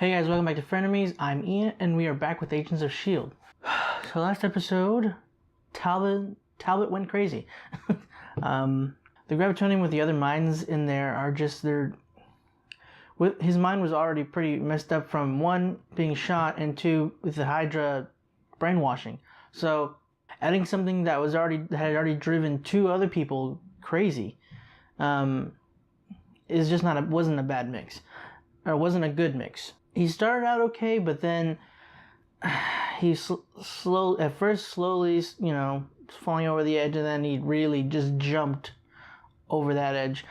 Hey guys, welcome back to Frenemies. I'm Ian, and we are back with Agents of S.H.I.E.L.D. So last episode, Talbot went crazy. The gravitonium with the other minds in there are just his mind was already pretty messed up from one, being shot, and two, with the Hydra brainwashing. So adding something that had already driven two other people crazy, is just wasn't a bad mix, or wasn't a good mix. He started out okay, but then he slowly, falling over the edge, and then he really just jumped over that edge.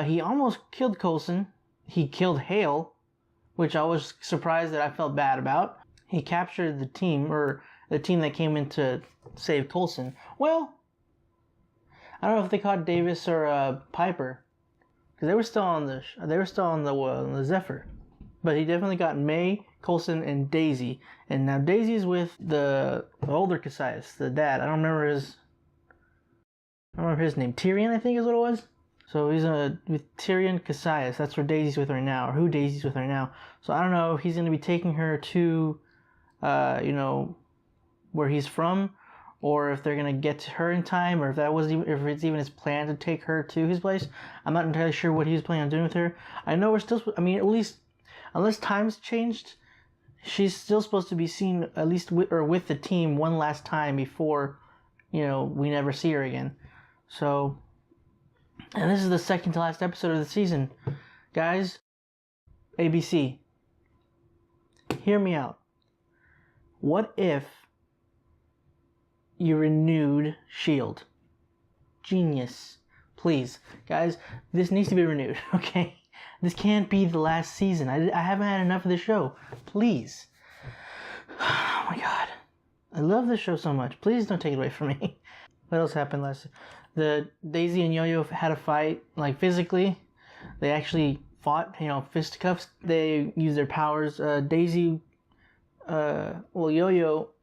He almost killed Coulson. He killed S.H.I.E.L.D, which I was surprised that I felt bad about. He captured the team, or the team that came in to save Coulson. Well, I don't know if they caught Davis or Piper, because they were still on the Zephyr. But he definitely got May, Coulson, and Daisy. And now Daisy's with the older Cassius, the dad. I don't remember his name. Tyrion, I think is what it was. So he's with Tyrion Cassius. That's where Daisy's with right now, or who Daisy's with right now. So I don't know if he's going to be taking her to, where he's from, or if they're going to get to her in time, or if it's even his plan to take her to his place. I'm not entirely sure what he's planning on doing with her. I know at least, unless time's changed, she's still supposed to be seen at least with the team one last time before, we never see her again. So, and this is the second to last episode of the season. Guys, ABC, hear me out. What if you renewed S.H.I.E.L.D? Genius. Please, guys, this needs to be renewed, okay? This can't be the last season. I haven't had enough of the show. Please. Oh my god. I love this show so much. Please don't take it away from me. What else happened last? The Daisy and Yo-Yo had a fight, physically. They actually fought, fisticuffs. They used their powers. Yo-Yo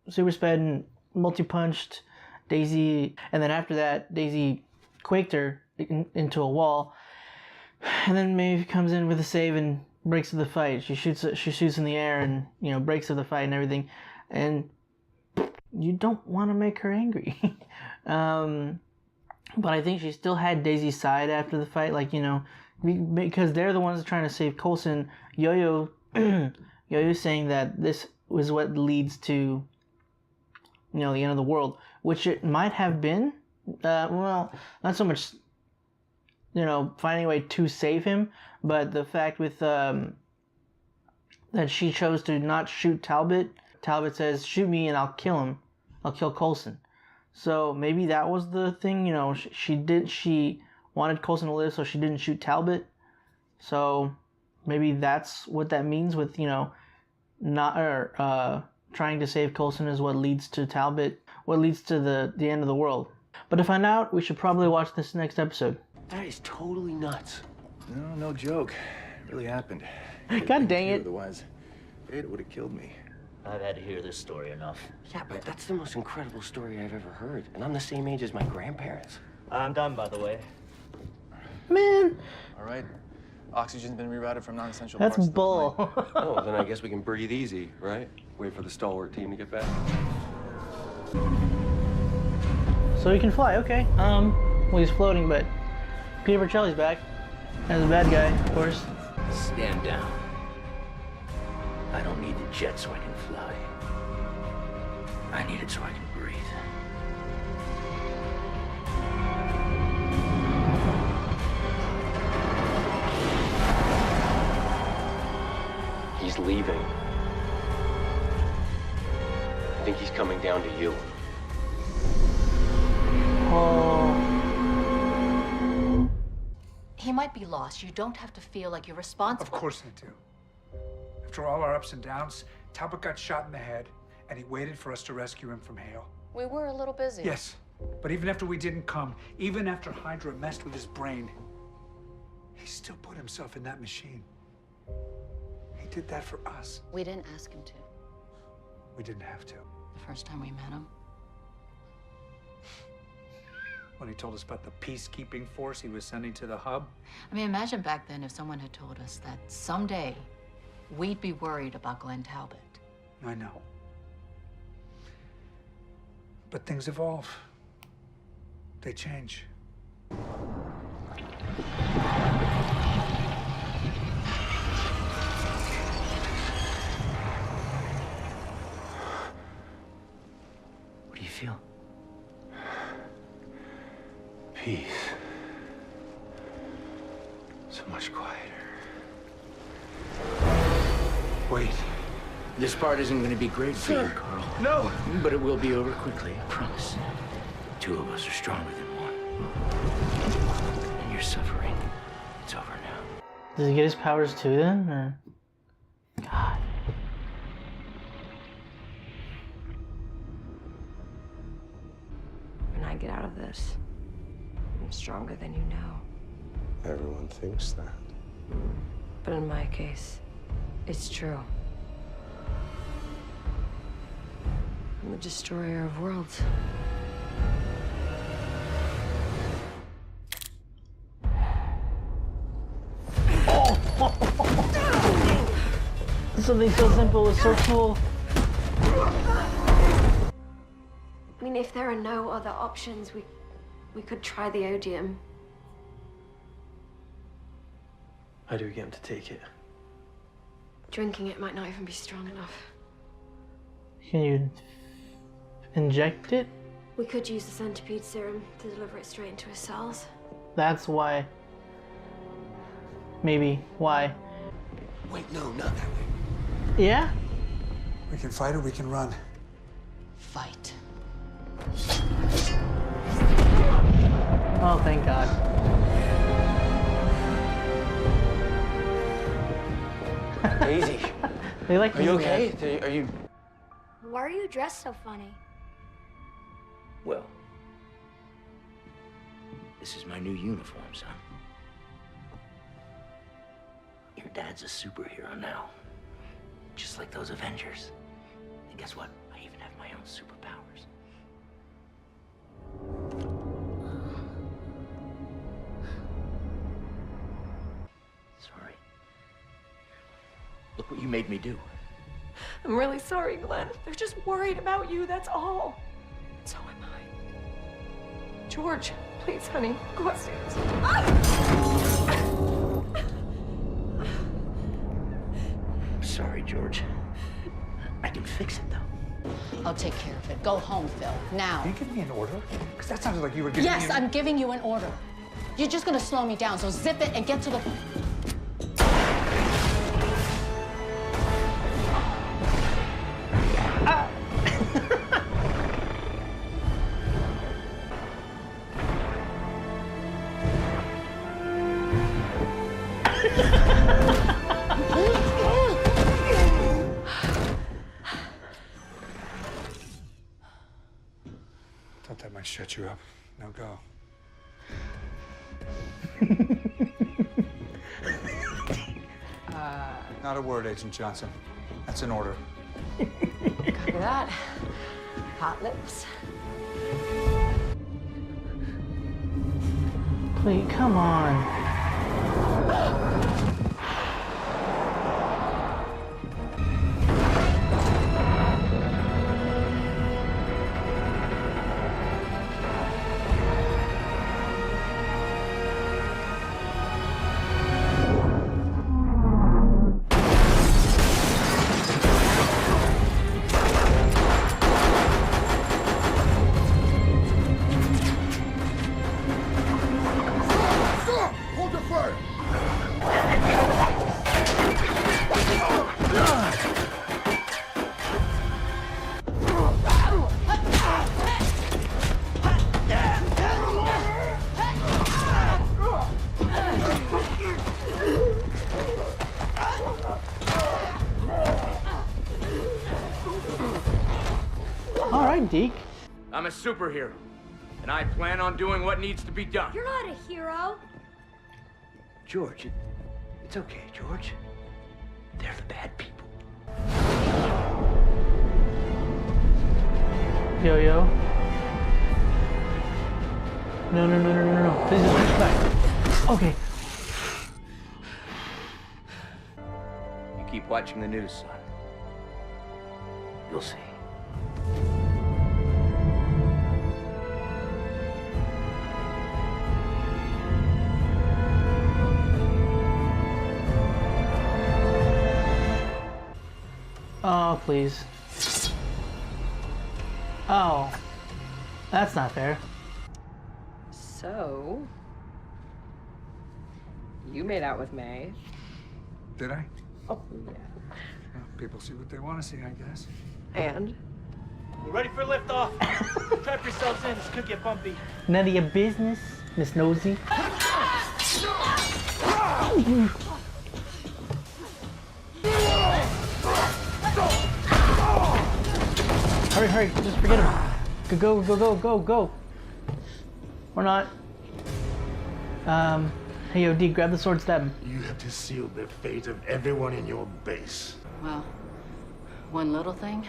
super sped and multi-punched Daisy. And then after that, Daisy quaked her into a wall. And then Maeve comes in with a save and breaks up the fight. She shoots in the air and, breaks up the fight and everything. And you don't want to make her angry. But I think she still had Daisy's side after the fight, because they're the ones trying to save Coulson. Yo-Yo's saying that this was what leads to, the end of the world, which it might have been. Not so much, finding a way to save him, but the fact with that she chose to not shoot Talbot. Talbot says, "Shoot me and I'll kill him. I'll kill Coulson." So maybe that was the thing. She wanted Coulson to live, so she didn't shoot Talbot. So maybe that's what that means with trying to save Coulson is what leads to Talbot. What leads to the end of the world. But to find out, we should probably watch this next episode. That is totally nuts. No joke. It really happened. God dang it. Otherwise, it would have killed me. I've had to hear this story enough. Yeah, but that's the most incredible story I've ever heard. And I'm the same age as my grandparents. I'm done, by the way. Man. All right. Oxygen's been rerouted from non-essential That's parts. bull. Oh, then I guess we can breathe easy, right? Wait for the stalwart team to get back. So he can fly, okay. Well, he's floating, but Peter Bercelli's back as a bad guy, of course. Stand down. I don't need the jet so I can fly. I need it so I can breathe. He's leaving. I think he's coming down to you. Oh. He might be lost. You don't have to feel like you're responsible. Of course I do. After all our ups and downs, Talbot got shot in the head, and he waited for us to rescue him from S.H.I.E.L.D. We were a little busy. Yes, but even after we didn't come, even after Hydra messed with his brain, he still put himself in that machine. He did that for us. We didn't ask him to. We didn't have to. The first time we met him. When he told us about the peacekeeping force he was sending to the hub. I mean, imagine back then if someone had told us that someday we'd be worried about Glenn Talbot. I know. But things evolve. They change. What do you feel? Peace. So much quieter. Wait. This part isn't going to be great for you, Carl. No! But it will be over quickly, I promise. Two of us are stronger than one. And your suffering, it's over now. Does he get his powers too then? Or... God. When I get out of this, I'm stronger than you know. Everyone thinks that. But in my case, it's true. I'm the destroyer of worlds. Something so simple was so cool. I mean, if there are no other options, we could try the odium. How do we get him to take it? Drinking it might not even be strong enough. Can you inject it? We could use the centipede serum to deliver it straight into his cells. That's why. Maybe. Why? Wait, no, not that way. Yeah? We can fight or we can run. Fight. Oh, thank God. Daisy, They like are you doing that. okay? Are you... Why are you dressed so funny? Well, this is my new uniform, son. Your dad's a superhero now. Just like those Avengers. And guess what? I even have my own superpowers. Sorry. Look what you made me do. I'm really sorry, Glenn. They're just worried about you, that's all. And so am I. George, please, honey, go upstairs. I'm sorry, George. I can fix it, though. I'll take care of it. Go home, Phil. Now. Can you give me an order? Because that sounded like you were giving me Yes, I'm giving you an order. You're just gonna slow me down, so zip it and get to the... Thought that might shut you up. Now go. Not a word, Agent Johnson. That's an order. Copy that. Hot lips. Please, come on. All right, Deke. I'm a superhero, and I plan on doing what needs to be done. You're not a hero. George, it's okay, George. They're the bad people. Yo-yo. No, no, no, no, no, no. This is back. Okay. You keep Keep watching the news, son. You'll see. Oh, please. Oh. That's not fair. So, you made out with May. Did I? Oh, yeah. Well, people see what they want to see, I guess. And? We're ready for liftoff. Strap yourselves in. This could get bumpy. None of your business, Miss Nosy. Hurry, hurry, just forget him. Go, go, go, go, go. Or not. Hey, OD, grab the sword, stab him. You have to seal the fate of everyone in your base. Well, one little thing.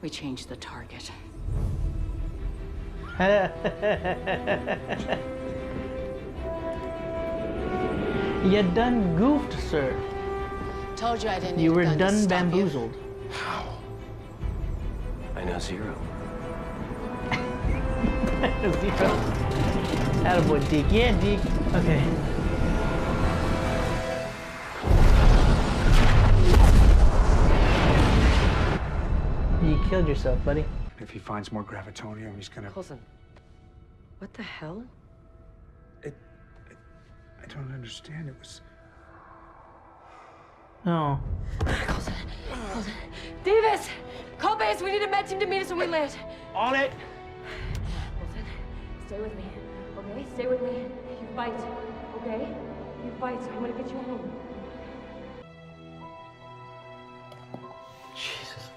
We changed the target. You done goofed, sir. Told you I didn't need You a were gun to done stop you. bamboozled. How? I know zero. Zero. Attaboy, Deke. Yeah, Deke. Okay. You killed yourself, buddy. If he finds more gravitonium, he's gonna... Coulson, what the hell? I don't understand. It was... Oh. Coulson. Davis! Call base, we need a med team to meet us when we land. On it. Coulson, stay with me, okay? Stay with me. You fight, okay? You fight. I'm gonna get you home. Jesus.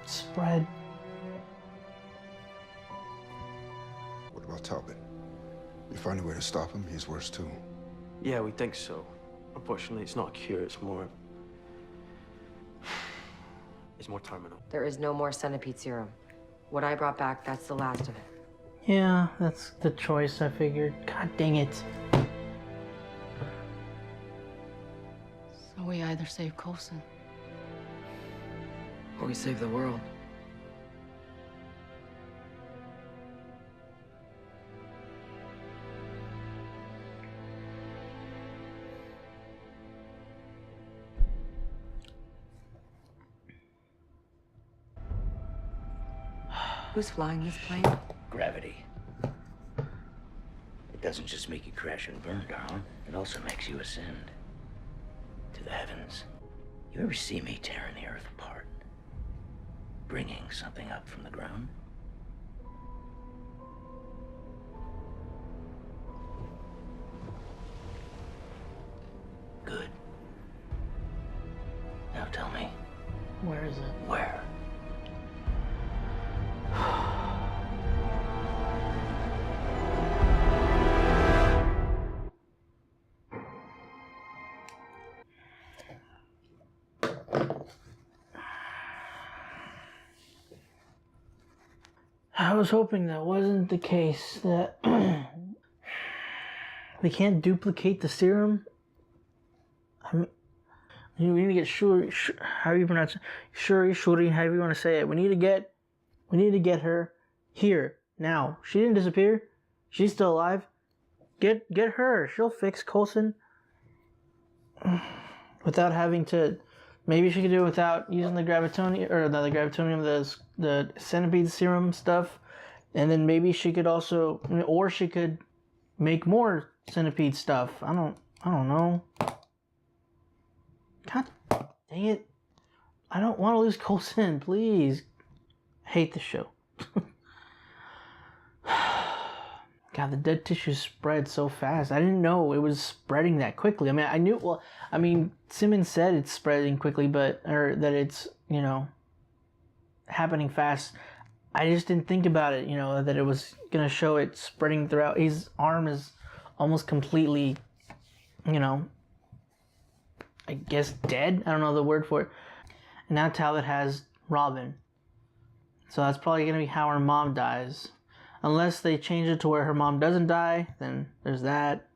Spread. What about Talbot? You find a way to stop him, he's worse too. Yeah, we think so. Unfortunately, it's not a cure. It's more terminal. There is no more centipede serum. What I brought back, that's the last of it. Yeah, that's the choice I figured. God dang it. So we either save Coulson Or we save the world. Who's flying this plane? Gravity. It doesn't just make you crash and burn, darling. It also makes you ascend to the heavens. You ever see me tearing the earth apart? Bringing something up from the ground? Good. Now tell me, Where is it? where? I was hoping that wasn't the case, that they can't duplicate the serum. I mean, we need to get how do you pronounce it? Shuri, however you want to say it. We need to get her here now. She didn't disappear. She's still alive. Get her. She'll fix Coulson without having to. Maybe she could do it without using the gravitonium, or not the gravitonium, the centipede serum stuff. And then maybe she could also, or she could make more centipede stuff. I don't know. God dang it. I don't want to lose Coulson, please. I hate the show. God, the dead tissue spread so fast. I didn't know it was spreading that quickly. I mean, I knew, well, I mean, Simmons said it's spreading quickly, or that it's, happening fast. I just didn't think about it, that it was going to show it spreading throughout. His arm is almost completely, I guess dead? I don't know the word for it. And now Talbot has Robin. So that's probably going to be how her mom dies. Unless they change it to where her mom doesn't die, then there's that.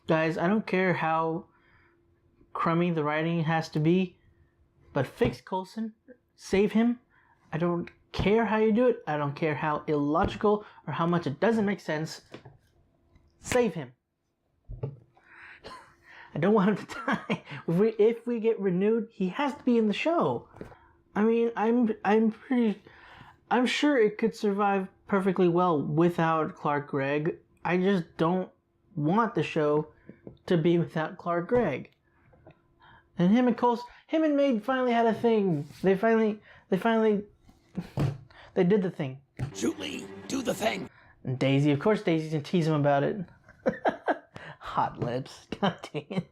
Guys, I don't care how crummy the writing has to be, but fix Coulson, save him. I don't care how you do it. I don't care how illogical or how much it doesn't make sense. Save him. I don't want him to die. If we get renewed, he has to be in the show. I mean, I'm sure it could survive perfectly well without Clark Gregg. I just don't want the show to be without Clark Gregg. And him and Maid finally had a thing. They did the thing. Julie, do the thing. And Daisy, of course Daisy's gonna tease him about it. Hot lips. God dang it.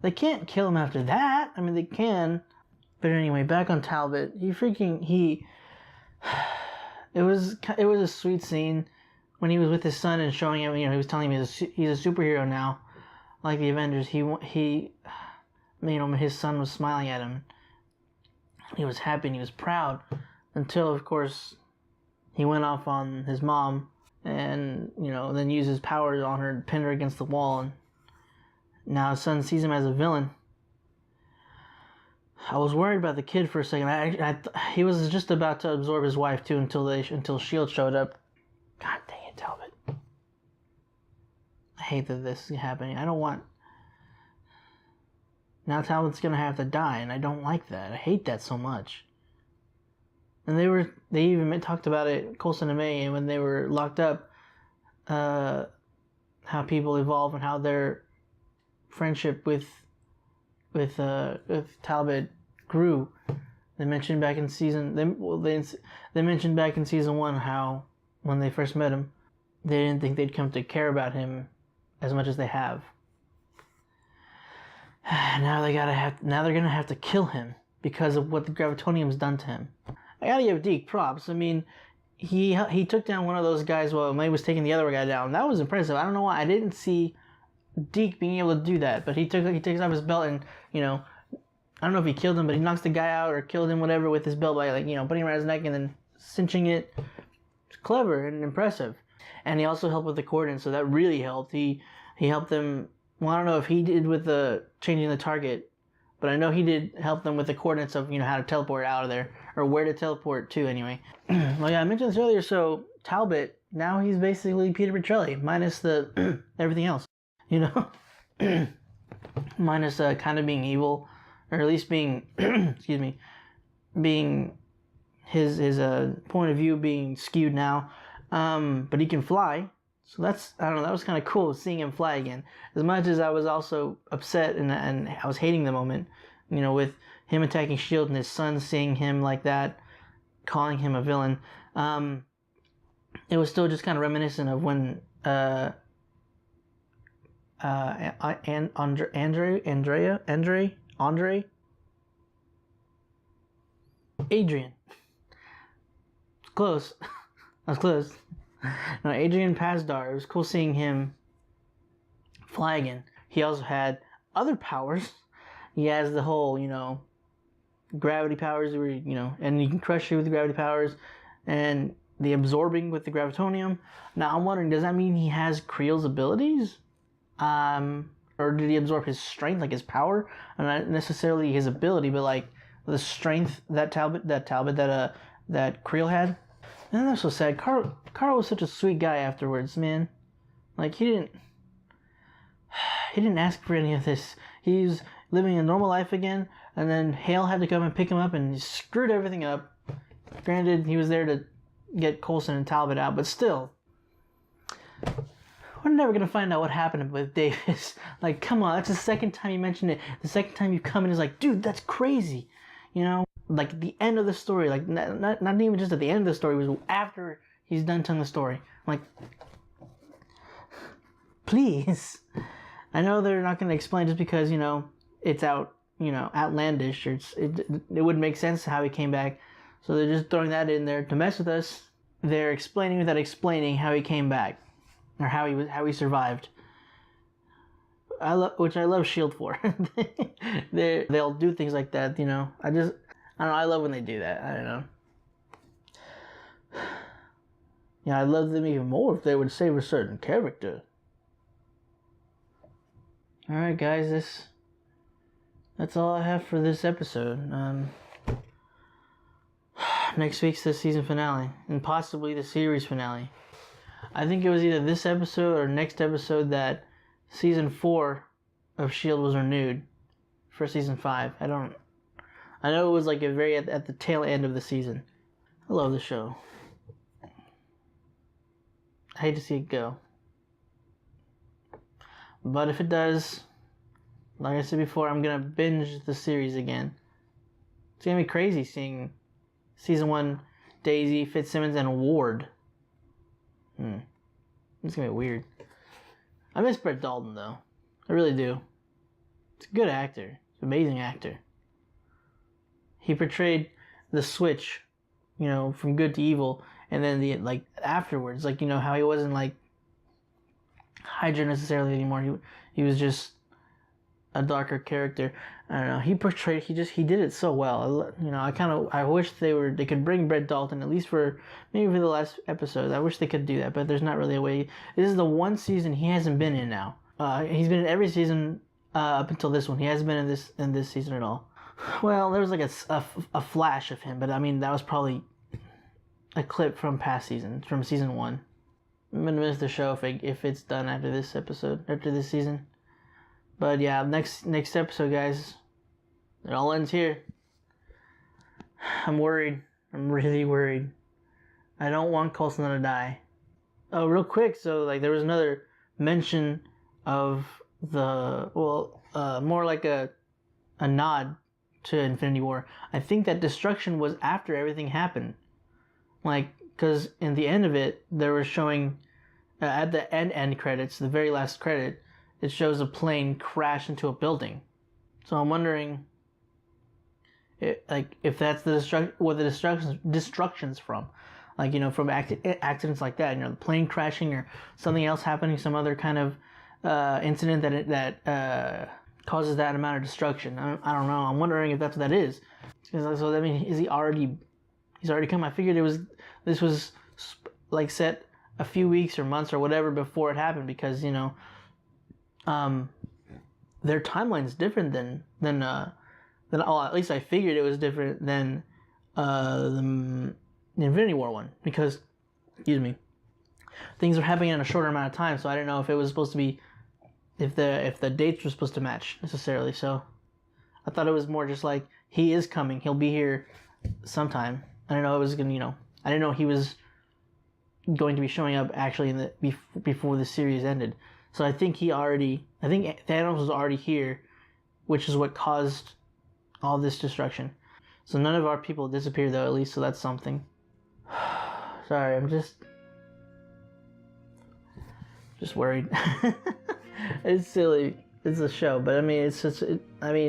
They can't kill him after that. I mean, they can. But anyway, back on Talbot. It was a sweet scene when he was with his son and showing him, he was telling him he's a superhero now. Like the Avengers, his son was smiling at him. He was happy and he was proud until, of course, he went off on his mom and, then used his powers on her and pinned her against the wall. And now his son sees him as a villain. I was worried about the kid for a second. He was just about to absorb his wife too until S.H.I.E.L.D. showed up. God dang it, Talbot. I hate that this is happening. I don't want... Now Talbot's gonna have to die, and I don't like that. I hate that so much. And they even talked about it, Coulson and May, when they were locked up, how people evolve and how their friendship with Talbot grew. They mentioned back in season they mentioned back in season 1 how when they first met him, they didn't think they'd come to care about him as much as they have. Now they're gonna have to kill him because of what the Gravitonium's done to him. I gotta give Deke props. I mean, he took down one of those guys while May was taking the other guy down. That was impressive. I don't know why I didn't see Deke being able to do that, but he takes off his belt and I don't know if he killed him, but he knocks the guy out or killed him, whatever, with his belt by putting him around his neck and then cinching it. It's clever and impressive. And he also helped with the coordinates, so that really helped. He helped them. Well, I don't know if he did with the changing the target, but I know he did help them with the coordinates of how to teleport out of there or where to teleport to. Anyway, well, yeah, I mentioned this earlier. So Talbot now he's basically Peter Petrelli minus the everything else, minus kind of being evil, or at least being excuse me, being his point of view being skewed now. But he can fly. So I don't know, that was kind of cool seeing him fly again. As much as I was also upset and I was hating the moment, with him attacking S.H.I.E.L.D. and his son seeing him like that, calling him a villain. It was still just kind of reminiscent of when Adrian. Close. I was close. No, Adrian Pasdar. It was cool seeing him fly again. He also had other powers. He has the whole, gravity powers, where, and he can crush you with the gravity powers, and the absorbing with the gravitonium. Now I'm wondering, does that mean he has Creel's abilities? Or did he absorb his strength, like his power? And not necessarily his ability, but like the strength that Creel had. And that's so sad. Carl was such a sweet guy afterwards, man. Like he didn't ask for any of this. He's living a normal life again, and then Hale had to come and pick him up, and he screwed everything up. Granted, he was there to get Coulson and Talbot out, but still. We're never gonna find out what happened with Davis. Like, come on, that's the second time you mentioned it. The second time you come in is like, dude, that's crazy. Like at the end of the story, like not even just at the end of the story, it was after he's done telling the story. Like, please. I know they're not gonna explain just because it's outlandish, or it wouldn't make sense how he came back. So they're just throwing that in there to mess with us. They're explaining without explaining how he came back, or how he survived. Which I love S.H.I.E.L.D. for. They'll do things like that, I don't know, I love when they do that. I don't know. Yeah, I'd love them even more if they would save a certain character. Alright guys, that's all I have for this episode. Next week's the season finale, and possibly the series finale. I think it was either this episode or next episode that season 4 of S.H.I.E.L.D. was renewed for season 5. I know it was like at the tail end of the season. I love the show. I hate to see it go. But if it does, like I said before, I'm gonna binge the series again. It's gonna be crazy seeing season 1, Daisy, Fitzsimmons, and Ward. It's gonna be weird. I miss Brett Dalton though. I really do. He's a good actor. He's an amazing actor. He portrayed the switch, from good to evil, and then afterwards, how he wasn't like Hydra necessarily anymore. He was just a darker character. I don't know. He did it so well. I wish they could bring Brett Dalton at least for the last episode. I wish they could do that, but there's not really a way. This is the one season he hasn't been in now. He's been in every season up until this one. He hasn't been in this season at all. Well, there was like a flash of him, but I mean that was probably a clip from past seasons, from season 1. I'm gonna miss the show if it's done after this season. But yeah, next episode, guys. It all ends here. I'm worried. I'm really worried. I don't want Coulson to die. Oh, real quick. So there was another mention of more like a nod to Infinity War. I think that destruction was after everything happened. Because in the end of it, they were showing at the end credits, the very last credit, it shows a plane crash into a building. So I'm wondering, if that's what the destruction's from, from accidents like that. The plane crashing or something else happening, some other kind of incident that causes that amount of destruction. I don't know. I'm wondering if that's what that is. So I mean, he's already come. I figured this was set a few weeks or months or whatever before it happened, because their timeline is different than at least I figured it was different than the Infinity War one, because things are happening in a shorter amount of time. So I didn't know if it was supposed to be if the dates were supposed to match necessarily. So I thought it was more just like he is coming, he'll be here sometime. I didn't know it was gonna I didn't know he was going to be showing up actually before the series ended. So I think Thanos was already here, which is what caused all this destruction. So none of our people disappeared though, at least, so that's something. Sorry, I'm just worried. It's silly. It's a show, but I mean,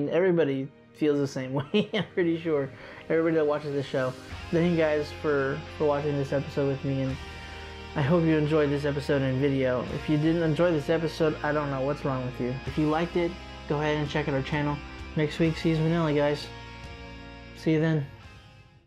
everybody feels the same way. I'm pretty sure everybody that watches this show. Thank you guys for watching this episode with me, and I hope you enjoyed this episode and video. If you didn't enjoy this episode, I don't know what's wrong with you. If you liked it, go ahead and check out our channel. Next week, season finale, guys. See you then.